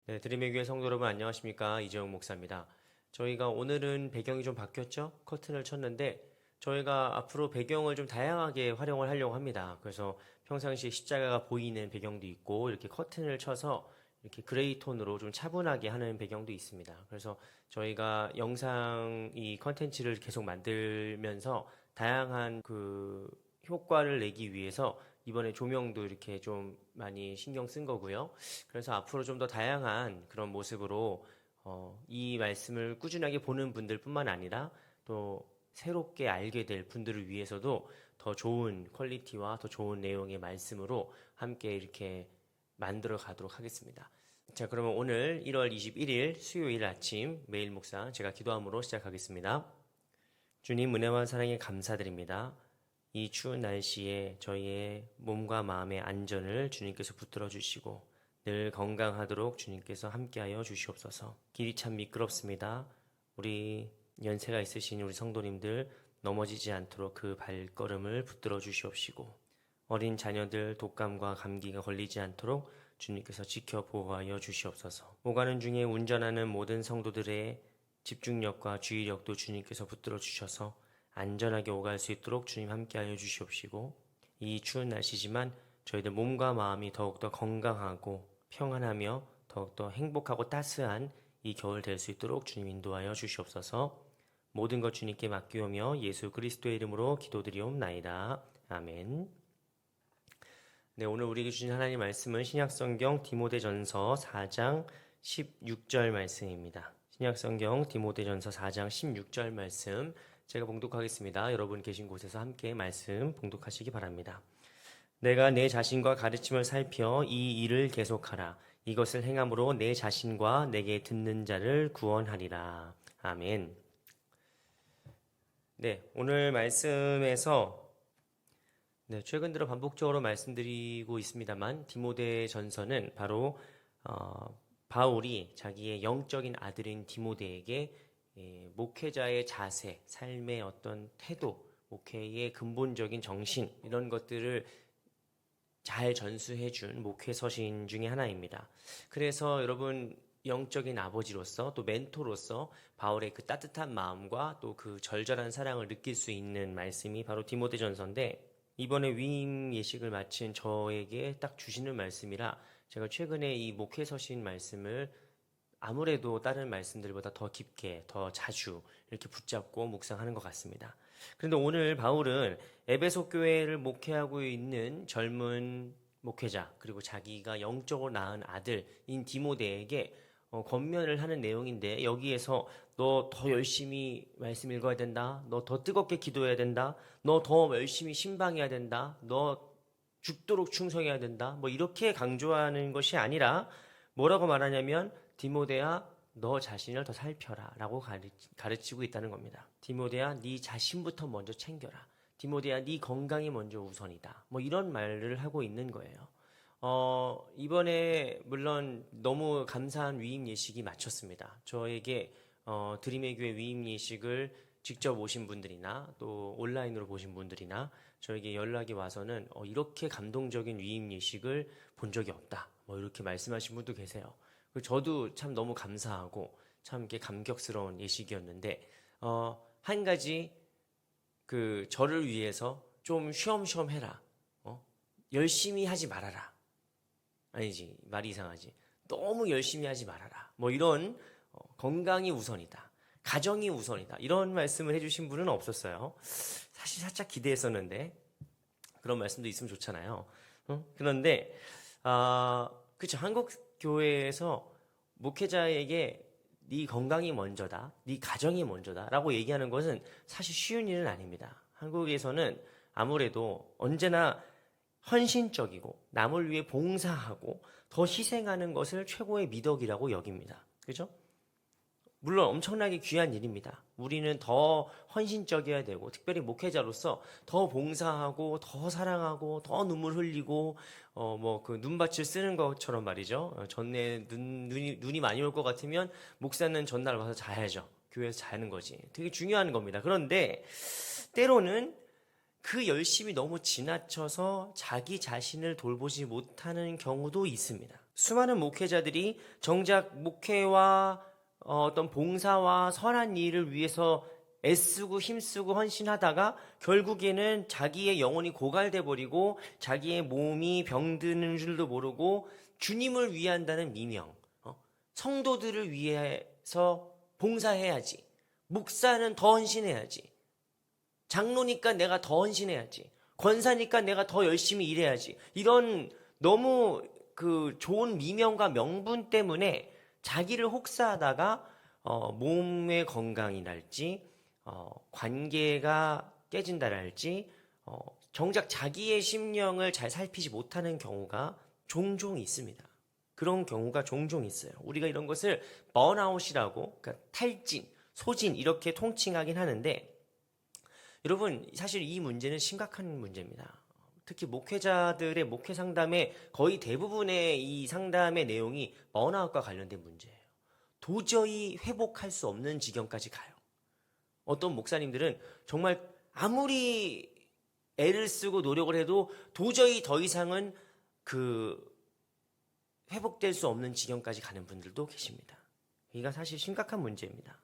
네, 드림의 교회 성도 여러분 안녕하십니까? 이재용 목사입니다. 저희가 오늘은 배경이 좀 바뀌었죠? 커튼을 쳤는데 저희가 앞으로 배경을 좀 다양하게 활용을 하려고 합니다. 그래서 평상시에 십자가가 보이는 배경도 있고 이렇게 커튼을 쳐서 이렇게 그레이 톤으로 좀 차분하게 하는 배경도 있습니다. 그래서 저희가 영상 이 컨텐츠를 계속 만들면서 다양한 그 효과를 내기 위해서 이번에 조명도 이렇게 좀 많이 신경 쓴 거고요. 그래서 앞으로 좀 더 다양한 그런 모습으로 이 말씀을 꾸준하게 보는 분들뿐만 아니라 또 새롭게 알게 될 분들을 위해서도 더 좋은 퀄리티와 더 좋은 내용의 말씀으로 함께 이렇게 만들어 가도록 하겠습니다. 자, 그러면 오늘 1월 21일 수요일 아침 매일 묵상 제가 기도함으로 시작하겠습니다. 주님 은혜와 사랑에 감사드립니다. 이 추운 날씨에 저희의 몸과 마음의 안전을 주님께서 붙들어 주시고 늘 건강하도록 주님께서 함께하여 주시옵소서. 길이 참 미끄럽습니다. 우리 연세가 있으신 우리 성도님들 넘어지지 않도록 그 발걸음을 붙들어 주시옵시고 어린 자녀들 독감과 감기가 걸리지 않도록 주님께서 지켜 보호하여 주시옵소서. 오가는 중에 운전하는 모든 성도들의 집중력과 주의력도 주님께서 붙들어 주셔서 안전하게 오갈 수 있도록 주님 함께하여 주시옵시고 이 추운 날씨지만 저희들 몸과 마음이 더욱더 건강하고 평안하며 더욱더 행복하고 따스한 이 겨울 될 수 있도록 주님 인도하여 주시옵소서. 모든 것 주님께 맡기오며 예수 그리스도의 이름으로 기도드리옵나이다. 아멘. 네, 오늘 우리에게 주신 하나님 말씀은 신약성경 디모데전서 4장 16절 말씀입니다. 신약성경 디모데전서 4장 16절 말씀 제가 봉독하겠습니다. 여러분 계신 곳에서 함께 말씀 봉독하시기 바랍니다. 내가 내 자신과 가르침을 살펴 이 일을 계속하라. 이것을 행함으로 내 자신과 내게 듣는 자를 구원하리라. 아멘. 네, 오늘 말씀에서 최근 들어 반복적으로 말씀드리고 있습니다만 디모데전서는 바로 바울이 자기의 영적인 아들인 디모데에게 목회자의 자세, 삶의 어떤 태도, 목회의 근본적인 정신 이런 것들을 잘 전수해준 목회 서신 중에 하나입니다. 그래서 여러분 영적인 아버지로서 또 멘토로서 바울의 그 따뜻한 마음과 또 그 절절한 사랑을 느낄 수 있는 말씀이 바로 디모데전서인데 이번에 위임 예식을 마친 저에게 딱 주시는 말씀이라 제가 최근에 이 목회 서신 말씀을 아무래도 다른 말씀들보다 더 깊게, 더 자주 이렇게 붙잡고 묵상하는 것 같습니다. 그런데 오늘 바울은 에베소 교회를 목회하고 있는 젊은 목회자, 그리고 자기가 영적으로 낳은 아들인 디모데에게 권면을 하는 내용인데 여기에서 너 더 열심히 말씀 읽어야 된다. 너 더 뜨겁게 기도해야 된다. 너 더 열심히 신방해야 된다. 너 죽도록 충성해야 된다. 뭐 이렇게 강조하는 것이 아니라 뭐라고 말하냐면 디모데야 너 자신을 더 살펴라 라고 가르치고 있다는 겁니다. 디모데야 네 자신부터 먼저 챙겨라. 디모데야 네 건강이 먼저 우선이다. 뭐 이런 말을 하고 있는 거예요. 이번에 물론 너무 감사한 위임 예식이 마쳤습니다. 저에게 드림의 교회 위임 예식을 직접 오신 분들이나 또 온라인으로 보신 분들이나 저에게 연락이 와서는 이렇게 감동적인 위임 예식을 본 적이 없다. 뭐 이렇게 말씀하신 분도 계세요. 저도 참 너무 감사하고 참 이렇게 감격스러운 예식이었는데 한 가지 그 저를 위해서 좀 쉬엄쉬엄 해라. 열심히 하지 말아라. 아니지 말이 이상하지. 너무 열심히 하지 말아라. 뭐 이런 건강이 우선이다. 가정이 우선이다. 이런 말씀을 해주신 분은 없었어요. 사실 살짝 기대했었는데 그런 말씀도 있으면 좋잖아요. 그런데 그렇죠. 한국 교회에서 목회자에게 네 건강이 먼저다, 네 가정이 먼저다라고 얘기하는 것은 사실 쉬운 일은 아닙니다. 한국에서는 아무래도 언제나 헌신적이고 남을 위해 봉사하고 더 희생하는 것을 최고의 미덕이라고 여깁니다. 그죠? 물론 엄청나게 귀한 일입니다. 우리는 더 헌신적이어야 되고 특별히 목회자로서 더 봉사하고 더 사랑하고 더 눈물 흘리고 뭐 그 눈밭을 쓰는 것처럼 말이죠. 전에 눈이 많이 올 것 같으면 목사는 전날 와서 자야죠. 교회에서 자는 거지. 되게 중요한 겁니다. 그런데 때로는 그 열심이 너무 지나쳐서 자기 자신을 돌보지 못하는 경우도 있습니다. 수많은 목회자들이 정작 목회와 어떤 봉사와 선한 일을 위해서 애쓰고 힘쓰고 헌신하다가 결국에는 자기의 영혼이 고갈돼 버리고 자기의 몸이 병드는 줄도 모르고 주님을 위한다는 미명, 성도들을 위해서 봉사해야지, 목사는 더 헌신해야지, 장로니까 내가 더 헌신해야지, 권사니까 내가 더 열심히 일해야지, 이런 너무 그 좋은 미명과 명분 때문에 자기를 혹사하다가 몸의 건강이랄지 관계가 깨진다랄지 정작 자기의 심령을 잘 살피지 못하는 경우가 종종 있습니다. 그런 경우가 종종 있어요. 우리가 이런 것을 번아웃이라고, 그러니까 탈진, 소진 이렇게 통칭하긴 하는데, 여러분 사실 이 문제는 심각한 문제입니다. 특히 목회자들의 목회 상담의 거의 대부분의 이 상담의 내용이 번아웃과 관련된 문제예요. 도저히 회복할 수 없는 지경까지 가요. 어떤 목사님들은 정말 아무리 애를 쓰고 노력을 해도 도저히 더 이상은 회복될 수 없는 지경까지 가는 분들도 계십니다. 이가 사실 심각한 문제입니다.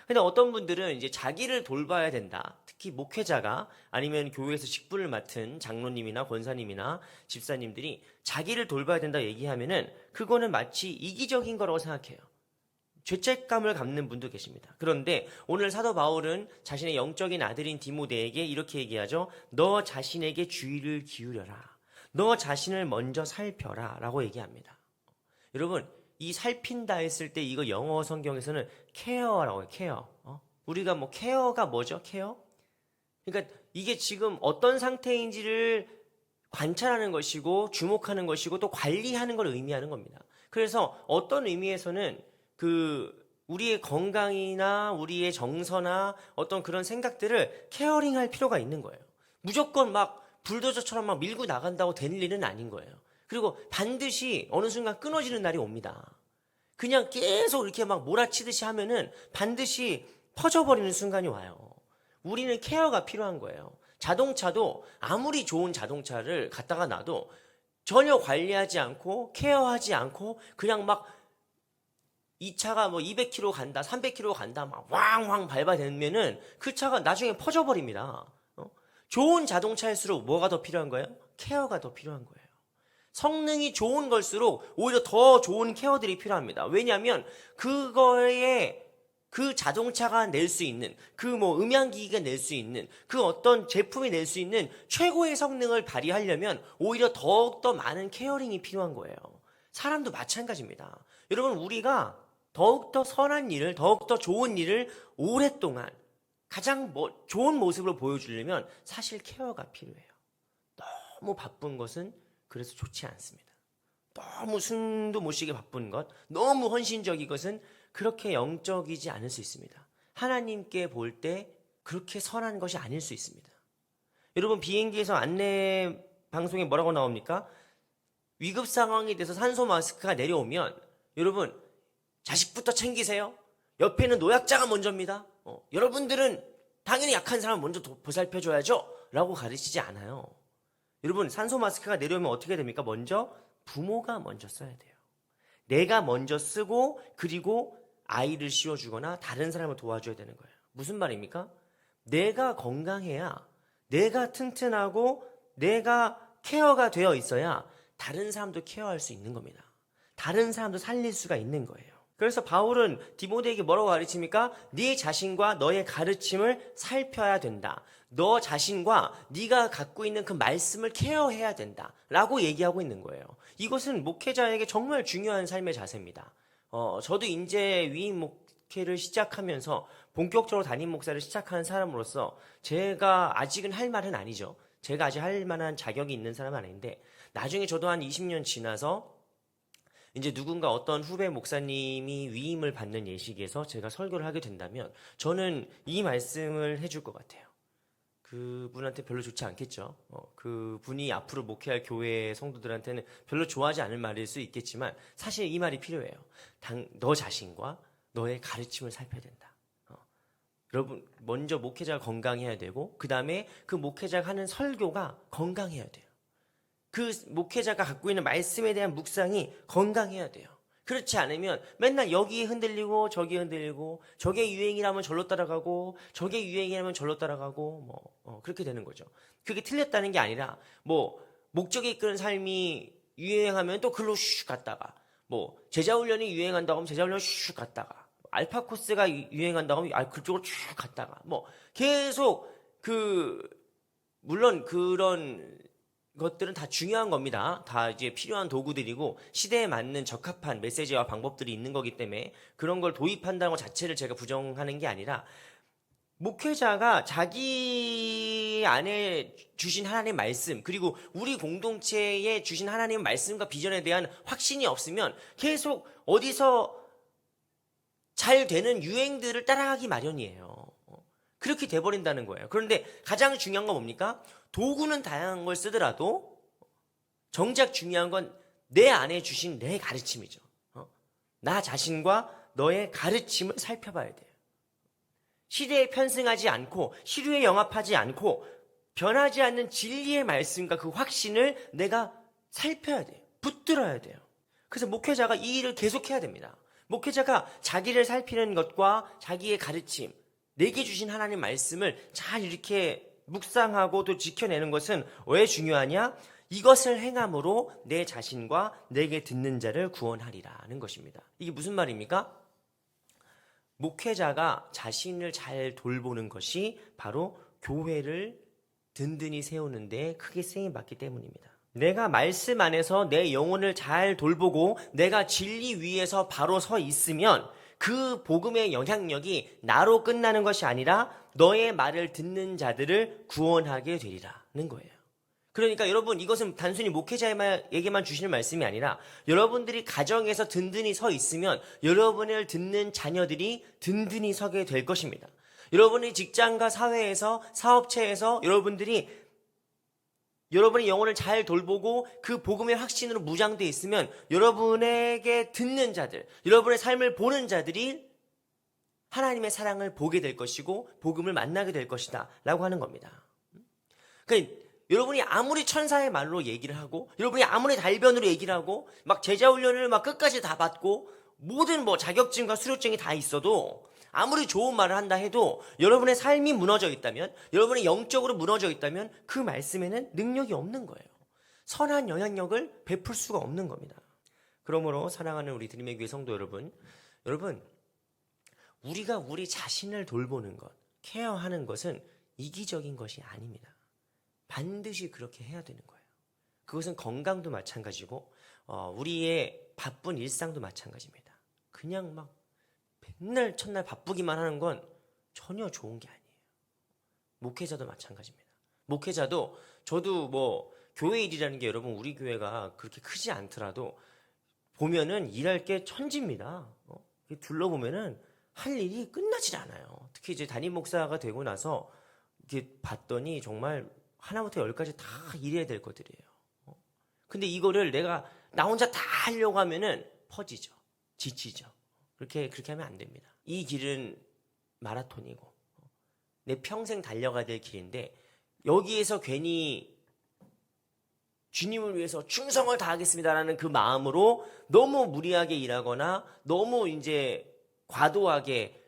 근데 어떤 분들은 이제 자기를 돌봐야 된다. 특히 목회자가 아니면 교회에서 직분을 맡은 장로님이나 권사님이나 집사님들이 자기를 돌봐야 된다 얘기하면은 그거는 마치 이기적인 거라고 생각해요. 죄책감을 갖는 분도 계십니다. 그런데 오늘 사도 바울은 자신의 영적인 아들인 디모데에게 이렇게 얘기하죠. 너 자신에게 주의를 기울여라. 너 자신을 먼저 살펴라 라고 얘기합니다. 여러분, 이 살핀다 했을 때 이거 영어 성경에서는 케어라고 해요. 케어. 우리가 뭐 케어가 뭐죠? 케어? 그러니까 이게 지금 어떤 상태인지를 관찰하는 것이고 주목하는 것이고 또 관리하는 걸 의미하는 겁니다. 그래서 어떤 의미에서는 우리의 건강이나 우리의 정서나 어떤 그런 생각들을 케어링할 필요가 있는 거예요. 무조건 막 불도저처럼 막 밀고 나간다고 될 일은 아닌 거예요. 그리고 반드시 어느 순간 끊어지는 날이 옵니다. 그냥 계속 이렇게 막 몰아치듯이 하면은 반드시 퍼져버리는 순간이 와요. 우리는 케어가 필요한 거예요. 자동차도 아무리 좋은 자동차를 갖다가 놔도 전혀 관리하지 않고 케어하지 않고 그냥 막 이 차가 뭐 200km 간다, 300km 간다, 막 왕왕 밟아대면은 그 차가 나중에 퍼져버립니다. 좋은 자동차일수록 뭐가 더 필요한 거예요? 케어가 더 필요한 거예요. 성능이 좋은 걸수록 오히려 더 좋은 케어들이 필요합니다. 왜냐하면 그거에 그 자동차가 낼 수 있는 그 뭐 음향기기가 낼 수 있는 그 어떤 제품이 낼 수 있는 최고의 성능을 발휘하려면 오히려 더욱더 많은 케어링이 필요한 거예요. 사람도 마찬가지입니다. 여러분, 우리가 더욱더 선한 일을, 더욱더 좋은 일을 오랫동안 가장 좋은 모습으로 보여주려면 사실 케어가 필요해요. 너무 바쁜 것은 그래서 좋지 않습니다. 너무 숨도 못 쉬게 바쁜 것, 너무 헌신적인 것은 그렇게 영적이지 않을 수 있습니다. 하나님께 볼 때 그렇게 선한 것이 아닐 수 있습니다. 여러분, 비행기에서 안내 방송에 뭐라고 나옵니까? 위급 상황이 돼서 산소 마스크가 내려오면 여러분, 자식부터 챙기세요. 옆에는 노약자가 먼저입니다. 여러분들은 당연히 약한 사람 먼저 보살펴줘야죠 라고 가르치지 않아요. 여러분, 산소 마스크가 내려오면 어떻게 됩니까? 먼저 부모가 먼저 써야 돼요. 내가 먼저 쓰고 그리고 아이를 씌워주거나 다른 사람을 도와줘야 되는 거예요. 무슨 말입니까? 내가 건강해야, 내가 튼튼하고 내가 케어가 되어 있어야 다른 사람도 케어할 수 있는 겁니다. 다른 사람도 살릴 수가 있는 거예요. 그래서 바울은 디모데에게 뭐라고 가르칩니까? 네 자신과 너의 가르침을 살펴야 된다. 너 자신과 네가 갖고 있는 그 말씀을 케어해야 된다 라고 얘기하고 있는 거예요. 이것은 목회자에게 정말 중요한 삶의 자세입니다. 저도 이제 위임 목회를 시작하면서 본격적으로 담임 목사를 시작하는 사람으로서 제가 아직은 할 말은 아니죠. 제가 아직 할 만한 자격이 있는 사람은 아닌데 나중에 저도 한 20년 지나서 이제 누군가 어떤 후배 목사님이 위임을 받는 예식에서 제가 설교를 하게 된다면 저는 이 말씀을 해줄 것 같아요. 그분한테 별로 좋지 않겠죠. 그분이 앞으로 목회할 교회 성도들한테는 별로 좋아하지 않을 말일 수 있겠지만 사실 이 말이 필요해요. 너 자신과 너의 가르침을 살펴야 된다. 여러분, 먼저 목회자가 건강해야 되고 그 다음에 그 목회자가 하는 설교가 건강해야 돼요. 그 목회자가 갖고 있는 말씀에 대한 묵상이 건강해야 돼요. 그렇지 않으면 맨날 여기 흔들리고 저기 흔들리고 저게 유행이라면 절로 따라가고 저게 유행이라면 절로 따라가고 그렇게 되는 거죠. 그게 틀렸다는 게 아니라 목적이 이끄는 삶이 유행하면 또 글로 슉 갔다가 제자훈련이 유행한다고 하면 제자훈련 슉 갔다가 알파 코스가 유행한다고 하면 그쪽으로 쭉 갔다가 계속 물론 그런 것들은 다 중요한 겁니다. 다 이제 필요한 도구들이고 시대에 맞는 적합한 메시지와 방법들이 있는 거기 때문에 그런 걸 도입한다는 것 자체를 제가 부정하는 게 아니라 목회자가 자기 안에 주신 하나님의 말씀 그리고 우리 공동체에 주신 하나님의 말씀과 비전에 대한 확신이 없으면 계속 어디서 잘 되는 유행들을 따라가기 마련이에요. 그렇게 돼버린다는 거예요. 그런데 가장 중요한 건 뭡니까? 도구는 다양한 걸 쓰더라도 정작 중요한 건 내 안에 주신 내 가르침이죠. 나 자신과 너의 가르침을 살펴봐야 돼요. 시대에 편승하지 않고 시류에 영합하지 않고 변하지 않는 진리의 말씀과 그 확신을 내가 살펴야 돼요. 붙들어야 돼요. 그래서 목회자가 이 일을 계속해야 됩니다. 목회자가 자기를 살피는 것과 자기의 가르침, 내게 주신 하나님 말씀을 잘 이렇게 묵상하고 또 지켜내는 것은 왜 중요하냐? 이것을 행함으로 내 자신과 내게 듣는 자를 구원하리라는 것입니다. 이게 무슨 말입니까? 목회자가 자신을 잘 돌보는 것이 바로 교회를 든든히 세우는 데 크게 쓰임받기 때문입니다. 내가 말씀 안에서 내 영혼을 잘 돌보고 내가 진리 위에서 바로 서 있으면 그 복음의 영향력이 나로 끝나는 것이 아니라 너의 말을 듣는 자들을 구원하게 되리라는 거예요. 그러니까 여러분 이것은 단순히 목회자에게만 주시는 말씀이 아니라 여러분들이 가정에서 든든히 서 있으면 여러분을 듣는 자녀들이 든든히 서게 될 것입니다. 여러분의 직장과 사회에서 사업체에서 여러분의 영혼을 잘 돌보고 그 복음의 확신으로 무장되어 있으면 여러분에게 듣는 자들, 여러분의 삶을 보는 자들이 하나님의 사랑을 보게 될 것이고 복음을 만나게 될 것이다 라고 하는 겁니다. 그러니까 여러분이 아무리 천사의 말로 얘기를 하고 여러분이 아무리 달변으로 얘기를 하고 막 제자훈련을 막 끝까지 다 받고 모든 자격증과 수료증이 다 있어도 아무리 좋은 말을 한다 해도 여러분의 삶이 무너져 있다면 여러분이 영적으로 무너져 있다면 그 말씀에는 능력이 없는 거예요. 선한 영향력을 베풀 수가 없는 겁니다. 그러므로 사랑하는 우리 드림의 교회 성도 여러분 우리가 우리 자신을 돌보는 것, 케어하는 것은 이기적인 것이 아닙니다. 반드시 그렇게 해야 되는 거예요. 그것은 건강도 마찬가지고 우리의 바쁜 일상도 마찬가지입니다. 그냥 막 맨날 첫날 바쁘기만 하는 건 전혀 좋은 게 아니에요. 목회자도 마찬가지입니다. 목회자도 저도 교회 일이라는 게 여러분 우리 교회가 그렇게 크지 않더라도 보면은 일할 게 천지입니다. 둘러보면은 할 일이 끝나질 않아요. 특히 이제 담임 목사가 되고 나서 이렇게 봤더니 정말 하나부터 열까지 다 일해야 될 것들이에요. 근데 이거를 내가 나 혼자 다 하려고 하면은 퍼지죠. 지치죠. 그렇게 하면 안 됩니다. 이 길은 마라톤이고 내 평생 달려가야 될 길인데 여기에서 괜히 주님을 위해서 충성을 다하겠습니다라는 그 마음으로 너무 무리하게 일하거나 너무 이제 과도하게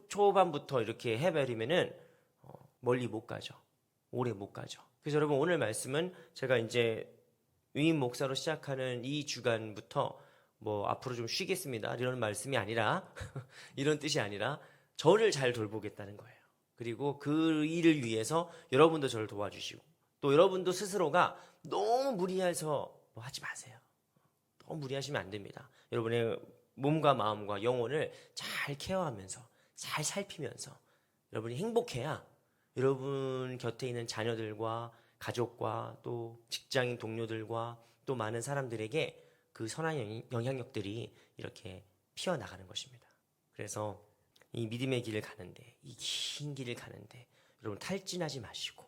초반부터 이렇게 해버리면은 멀리 못 가죠. 오래 못 가죠. 그래서 여러분 오늘 말씀은 제가 이제 위임 목사로 시작하는 이 주간부터 앞으로 좀 쉬겠습니다 이런 말씀이 아니라 이런 뜻이 아니라 저를 잘 돌보겠다는 거예요. 그리고 그 일을 위해서 여러분도 저를 도와주시고 또 여러분도 스스로가 너무 무리해서 하지 마세요. 너무 무리하시면 안 됩니다. 여러분의 몸과 마음과 영혼을 잘 케어하면서 잘 살피면서 여러분이 행복해야 여러분 곁에 있는 자녀들과 가족과 또 직장인 동료들과 또 많은 사람들에게 그 선한 영향력들이 이렇게 피어나가는 것입니다. 그래서 이 믿음의 길을 가는데 이 긴 길을 가는데 여러분 탈진하지 마시고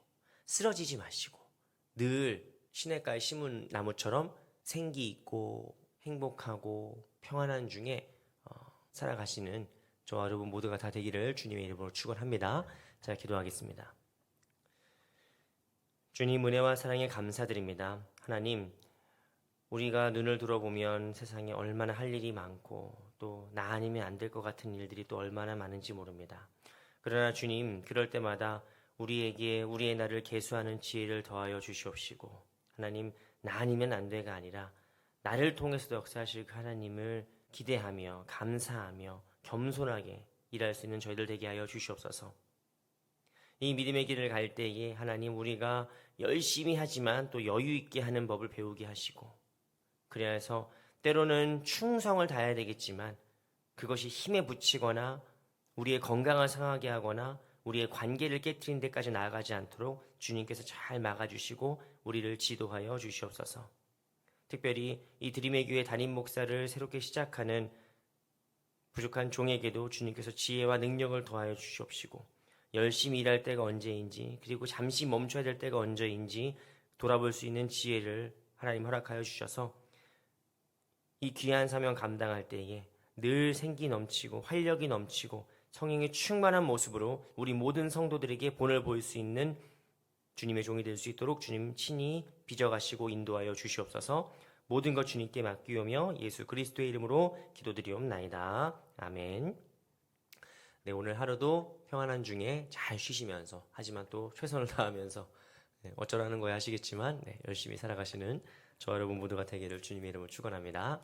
쓰러지지 마시고 늘 시냇가에 심은 나무처럼 생기 있고 행복하고 평안한 중에 살아가시는 저와 여러분 모두가 다 되기를 주님의 이름으로 축원합니다. 자, 기도하겠습니다. 주님 은혜와 사랑에 감사드립니다. 하나님, 우리가 눈을 들어보면 세상에 얼마나 할 일이 많고 또 나 아니면 안 될 것 같은 일들이 또 얼마나 많은지 모릅니다. 그러나 주님, 그럴 때마다 우리에게 우리의 날을 계수하는 지혜를 더하여 주시옵시고, 하나님, 나 아니면 안 돼가 아니라 나를 통해서도 역사하실 그 하나님을 기대하며 감사하며 겸손하게 일할 수 있는 저희들 되게 하여 주시옵소서. 이 믿음의 길을 갈 때에 하나님, 우리가 열심히 하지만 또 여유 있게 하는 법을 배우게 하시고, 그래서 때로는 충성을 다해야 되겠지만 그것이 힘에 부치거나 우리의 건강을 상하게 하거나 우리의 관계를 깨트리는 데까지 나아가지 않도록 주님께서 잘 막아주시고 우리를 지도하여 주시옵소서. 특별히 이 드림의 교회 담임 목사를 새롭게 시작하는 부족한 종에게도 주님께서 지혜와 능력을 더하여 주시옵시고, 열심히 일할 때가 언제인지 그리고 잠시 멈춰야 될 때가 언제인지 돌아볼 수 있는 지혜를 하나님 허락하여 주셔서 이 귀한 사명 감당할 때에 늘 생기 넘치고 활력이 넘치고 성령의 충만한 모습으로 우리 모든 성도들에게 본을 보일 수 있는 주님의 종이 될 수 있도록 주님 친히 빚어가시고 인도하여 주시옵소서. 모든 것 주님께 맡기오며 예수 그리스도의 이름으로 기도드리옵나이다. 아멘. 네, 오늘 하루도 평안한 중에 잘 쉬시면서, 하지만 또 최선을 다하면서, 어쩌라는 거야 하시겠지만 열심히 살아가시는 저 여러분 모두가 되기를 주님의 이름으로 축원합니다.